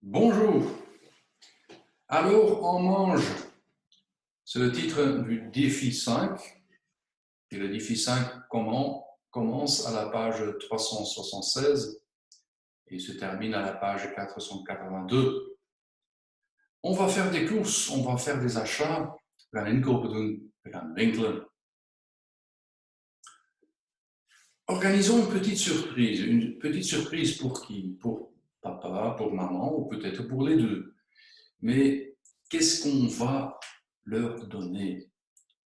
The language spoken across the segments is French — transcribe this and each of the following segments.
Bonjour. Alors, on mange. C'est le titre du défi 5. Et le défi 5 commence à la page 376 et se termine à la page 482. On va faire des courses, on va faire des achats. We gaan inkopen doen, we gaan winkelen. Organisons une petite surprise pour qui? Pour papa, pour maman ou peut-être pour les deux. Mais qu'est-ce qu'on va leur donner?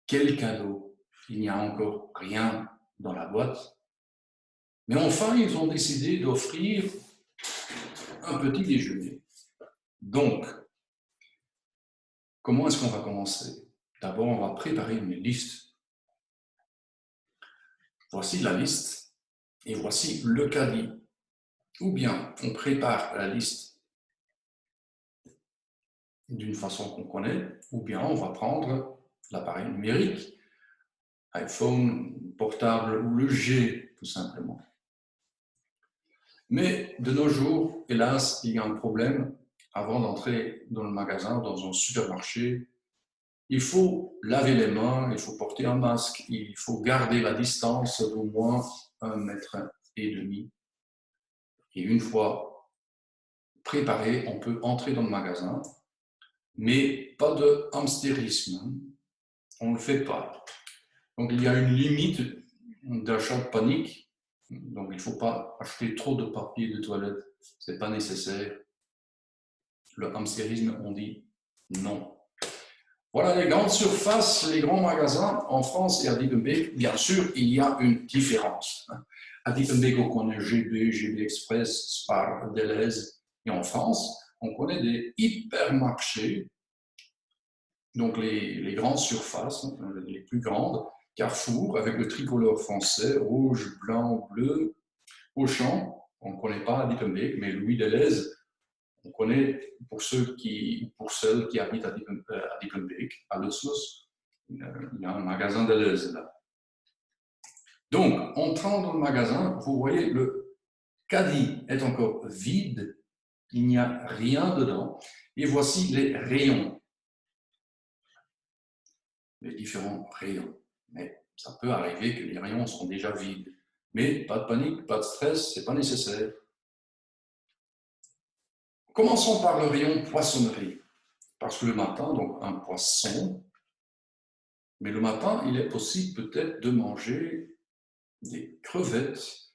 Quel cadeau? Il n'y a encore rien dans la boîte. Mais enfin, ils ont décidé d'offrir un petit déjeuner. Donc, comment est-ce qu'on va commencer? D'abord, on va préparer une liste. Voici la liste et voici le caddie. Ou bien, on prépare la liste d'une façon qu'on connaît, ou bien on va prendre l'appareil numérique, iPhone, portable ou le G, tout simplement. Mais de nos jours, hélas, il y a un problème. Avant d'entrer dans le magasin, dans un supermarché, il faut laver les mains, il faut porter un masque, il faut garder la distance d'au moins 1,5 m. Et une fois préparé, on peut entrer dans le magasin, mais pas de hamstérisme. On ne le fait pas. Donc il y a une limite d'achat de panique. Donc il ne faut pas acheter trop de papier de toilette, ce n'est pas nécessaire. Le hamstérisme, on dit non. Voilà les grandes surfaces, les grands magasins. En France et à Diepenbeek, bien sûr, il y a une différence. À Diepenbeek, on connaît GB, GB Express, Spar, Delhaize. Et en France, on connaît des hypermarchés, donc les grandes surfaces, les plus grandes, Carrefour, avec le tricolore français, rouge, blanc, bleu. Auchan, on ne connaît pas à Diepenbeek, mais Louis Delhaize, on connaît pour celles qui habitent à Diepenbeek, à Lutzlus, il y a un magasin Delhaize là. Donc, entrant dans le magasin, vous voyez, le caddie est encore vide, il n'y a rien dedans, et voici les rayons, les différents rayons. Mais ça peut arriver que les rayons sont déjà vides. Mais pas de panique, pas de stress, ce n'est pas nécessaire. Commençons par le rayon poissonnerie. Parce que le matin, donc un poisson, mais le matin, il est possible peut-être de manger des crevettes,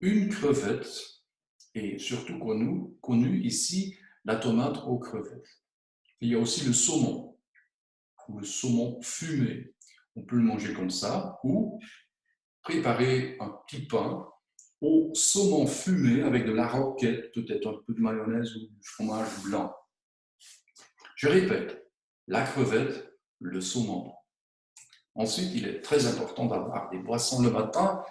une crevette, et surtout connu ici, la tomate aux crevettes. Il y a aussi le saumon fumé. On peut le manger comme ça, ou préparer un petit pain au saumon fumé avec de la roquette, peut-être un peu de mayonnaise ou du fromage blanc. Je répète, la crevette, le saumon. Ensuite, il est très important d'avoir des boissons le matin.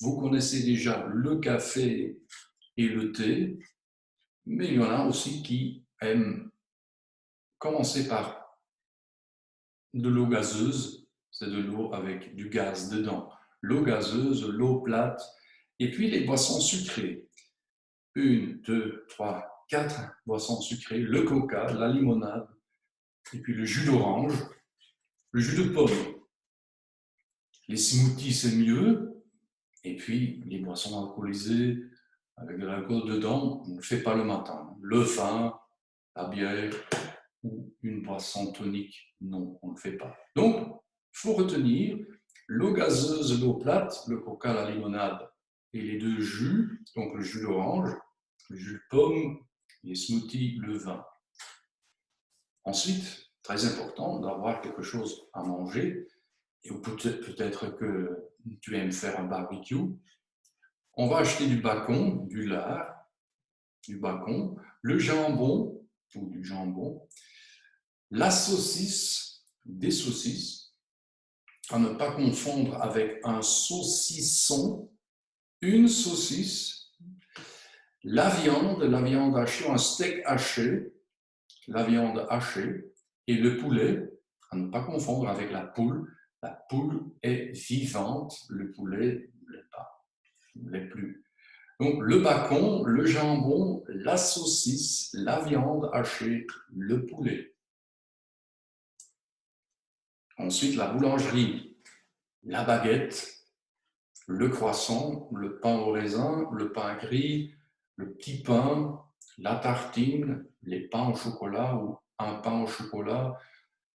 Vous connaissez déjà le café et le thé, mais il y en a aussi qui aiment commencer par de l'eau gazeuse, c'est de l'eau avec du gaz dedans. L'eau gazeuse, l'eau plate, et puis les boissons sucrées. 1, 2, 3, 4 boissons sucrées, le coca, la limonade, et puis le jus d'orange, le jus de pomme. Les smoothies, c'est mieux. Et puis, les boissons alcoolisées, avec de l'alcool dedans, on ne le fait pas le matin. Le vin, la bière ou une boisson tonique, non, on ne le fait pas. Donc, il faut retenir l'eau gazeuse, l'eau plate, le coca, la limonade et les deux jus, donc le jus d'orange, le jus de pomme, les smoothies, le vin. Ensuite, très important d'avoir quelque chose à manger, et peut-être que tu aimes faire un barbecue. On va acheter du bacon, du lard, du bacon, le jambon ou du jambon, la saucisse, des saucisses, à ne pas confondre avec un saucisson, une saucisse, la viande hachée, un steak haché, la viande hachée, et le poulet, à ne pas confondre avec la poule. La poule est vivante, le poulet ne l'est pas, ne l'est plus. Donc, le bacon, le jambon, la saucisse, la viande hachée, le poulet. Ensuite, la boulangerie, la baguette, le croissant, le pain au raisin, le pain gris, le petit pain, la tartine, les pains au chocolat ou un pain au chocolat,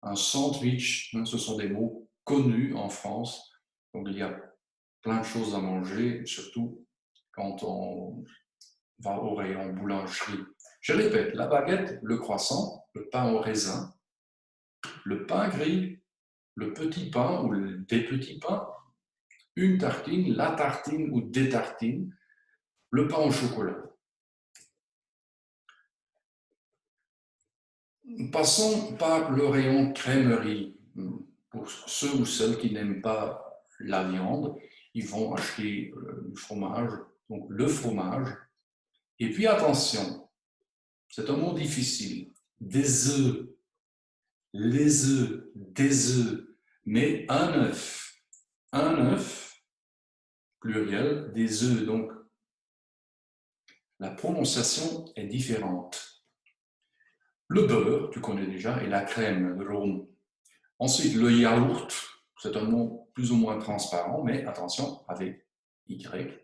un sandwich, ce sont des mots connus en France. Donc, il y a plein de choses à manger, surtout quand on va au rayon boulangerie. Je répète, la baguette, le croissant, le pain au raisin, le pain gris, le petit pain ou des petits pains, une tartine, la tartine ou des tartines, le pain au chocolat. Passons par le rayon crèmerie. Pour ceux ou celles qui n'aiment pas la viande, ils vont acheter du fromage, donc le fromage. Et puis attention, c'est un mot difficile, des œufs, les œufs, des œufs, mais un œuf, pluriel, des œufs. Donc, la prononciation est différente. Le beurre, tu connais déjà, et la crème, le rhum. Ensuite, le yaourt, c'est un mot plus ou moins transparent, mais attention, avec Y.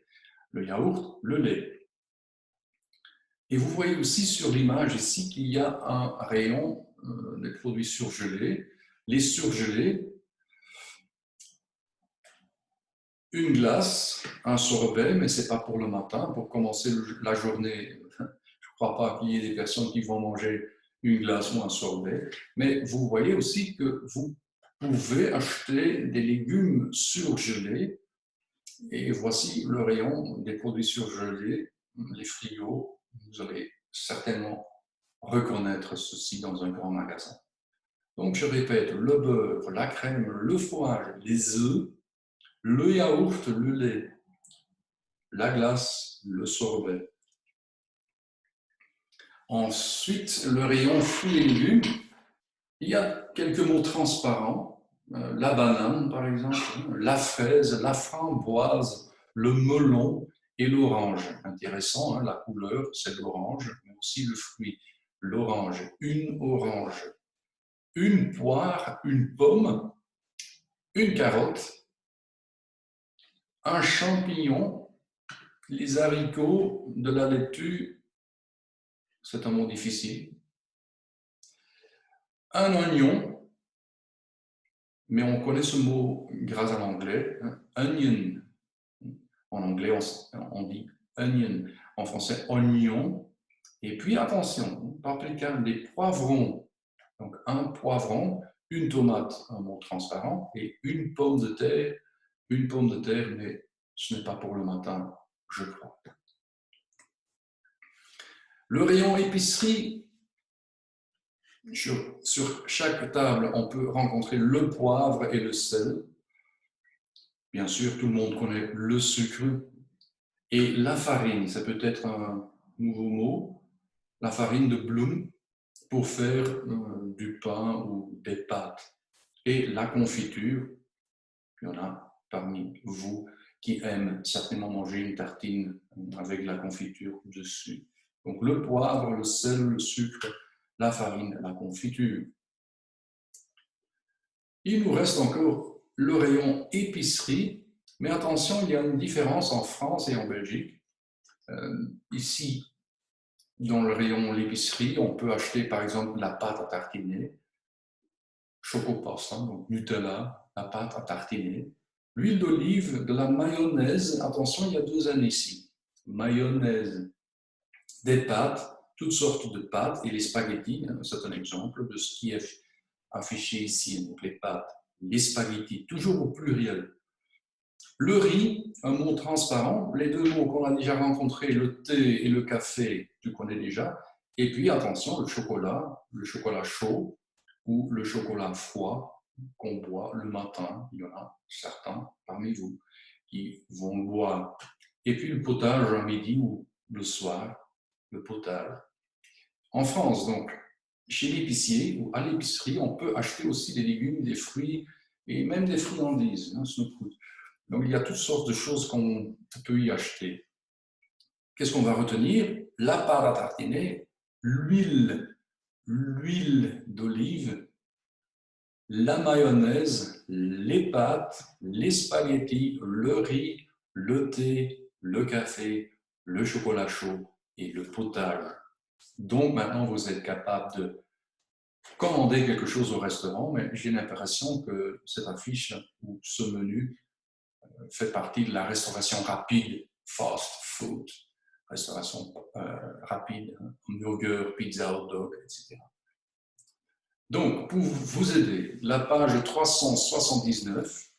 Le yaourt, le lait. Et vous voyez aussi sur l'image ici qu'il y a un rayon des produits surgelés. Les surgelés, une glace, un sorbet, mais ce n'est pas pour le matin, pour commencer la journée. Je ne crois pas qu'il y ait des personnes qui vont manger une glace ou un sorbet. Mais vous voyez aussi que vous pouvez acheter des légumes surgelés. Et voici le rayon des produits surgelés, les frigos. Vous allez certainement reconnaître ceci dans un grand magasin. Donc, je répète, le beurre, la crème, le fromage, les œufs, le yaourt, le lait, la glace, le sorbet. Ensuite, le rayon fruits et légumes, il y a quelques mots transparents. La banane, par exemple, la fraise, la framboise, le melon et l'orange. Intéressant, hein, la couleur, c'est l'orange, mais aussi le fruit. L'orange, une poire, une pomme, une carotte, un champignon, les haricots, de la laitue, c'est un mot difficile, un oignon, mais on connaît ce mot grâce à l'anglais, hein, onion. En anglais, on dit onion. En français, oignon. Et puis, attention, paprika, des poivrons. Donc, un poivron, une tomate, un mot transparent, et une pomme de terre, mais ce n'est pas pour le matin, je crois. Le rayon épicerie, sur chaque table, on peut rencontrer le poivre et le sel. Bien sûr, tout le monde connaît le sucre et la farine. Ça peut être un nouveau mot, la farine de Bloom, pour faire du pain ou des pâtes. Et la confiture, il y en a parmi vous qui aiment certainement manger une tartine avec la confiture dessus. Donc le poivre, le sel, le sucre, la farine, la confiture. Il nous reste encore le rayon épicerie, mais attention, il y a une différence en France et en Belgique. Ici, dans le rayon l'épicerie, on peut acheter par exemple la pâte à tartiner, Chocopost, hein, donc Nutella, la pâte à tartiner, l'huile d'olive, de la mayonnaise. Attention, il y a deux N ici. Mayonnaise, des pâtes, toutes sortes de pâtes, et les spaghettis, hein, c'est un exemple de ce qui est affiché ici, donc les pâtes, les spaghettis, toujours au pluriel. Le riz, un mot transparent, les deux mots qu'on a déjà rencontrés, le thé et le café, tu connais déjà, et puis attention, le chocolat chaud ou le chocolat froid qu'on boit le matin, il y en a certains parmi vous qui vont boire. Et puis le potage à midi ou le soir, le potage. En France, donc, chez l'épicier ou à l'épicerie, on peut acheter aussi des légumes, des fruits et même des friandises, hein, donc il y a toutes sortes de choses qu'on peut y acheter. qu'est-ce qu'on va retenir? La pâte à tartiner, l'huile d'olive, la mayonnaise, les pâtes, les spaghettis, le riz, le thé, le café, le chocolat chaud et le potage. Donc maintenant, vous êtes capable de commander quelque chose au restaurant, mais j'ai l'impression que cette affiche ou ce menu fait partie de la restauration rapide, fast food, restauration rapide, hamburger, pizza, hot dog, etc. Donc, pour vous aider, la page 379,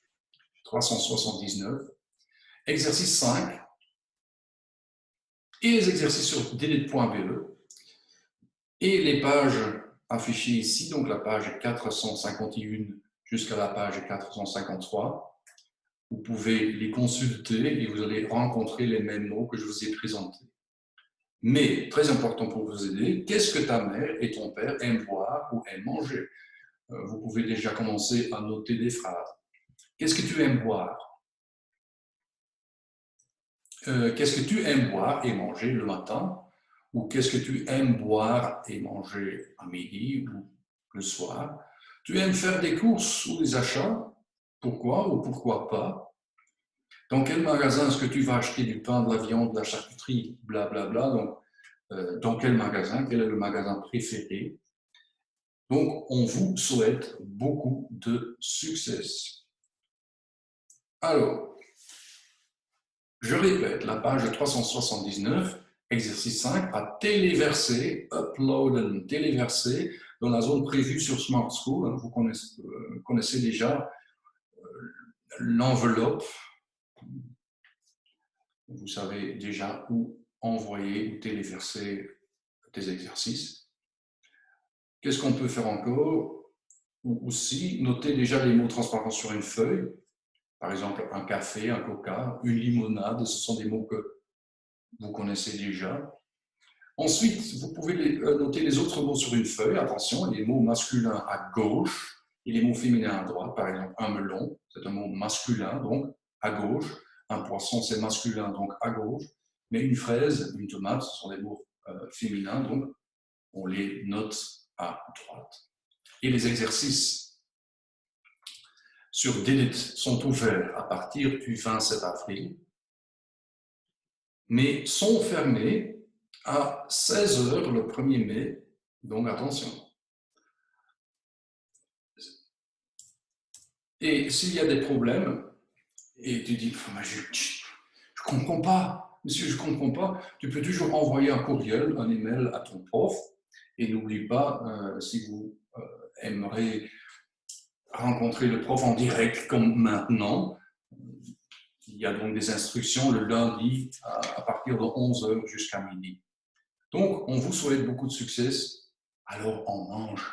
exercice 5, et les exercices sur delete.be, et les pages affichées ici, donc la page 451 jusqu'à la page 453, vous pouvez les consulter et vous allez rencontrer les mêmes mots que je vous ai présentés. Mais, très important pour vous aider, qu'est-ce que ta mère et ton père aiment boire ou aiment manger? Vous pouvez déjà commencer à noter des phrases. Qu'est-ce que tu aimes boire? Qu'est-ce que tu aimes boire et manger le matin? Ou qu'est-ce que tu aimes boire et manger à midi ou le soir? Tu aimes faire des courses ou des achats? Pourquoi ou pourquoi pas? Dans quel magasin est-ce que tu vas acheter du pain, de la viande, de la charcuterie, blablabla? Donc, dans quel magasin? Quel est le magasin préféré? Donc, on vous souhaite beaucoup de succès. Alors, je répète, la page 379, exercice 5, à téléverser, uploaden, téléverser dans la zone prévue sur Smart School. Vous connaissez déjà l'enveloppe. Vous savez déjà où envoyer ou téléverser des exercices. Qu'est-ce qu'on peut faire encore? Ou aussi, notez déjà les mots transparents sur une feuille. Par exemple, un café, un coca, une limonade, ce sont des mots que vous connaissez déjà. Ensuite, vous pouvez noter les autres mots sur une feuille. Attention, les mots masculins à gauche et les mots féminins à droite. Par exemple, un melon, c'est un mot masculin, donc à gauche. Un poisson, c'est masculin, donc à gauche. Mais une fraise, une tomate, ce sont des mots féminins, donc on les note à droite. Et les exercices sur Delete sont ouverts à partir du 27 avril, mais sont fermés à 16 h le 1er mai, donc attention. Et s'il y a des problèmes, et tu dis, je ne comprends pas, monsieur, je ne comprends pas, tu peux toujours envoyer un courriel, un email à ton prof, et n'oublie pas, si vous aimeriez rencontrer le prof en direct comme maintenant, il y a donc des instructions le lundi à partir de 11 h jusqu'à midi. Donc, on vous souhaite beaucoup de succès. Alors, on mange.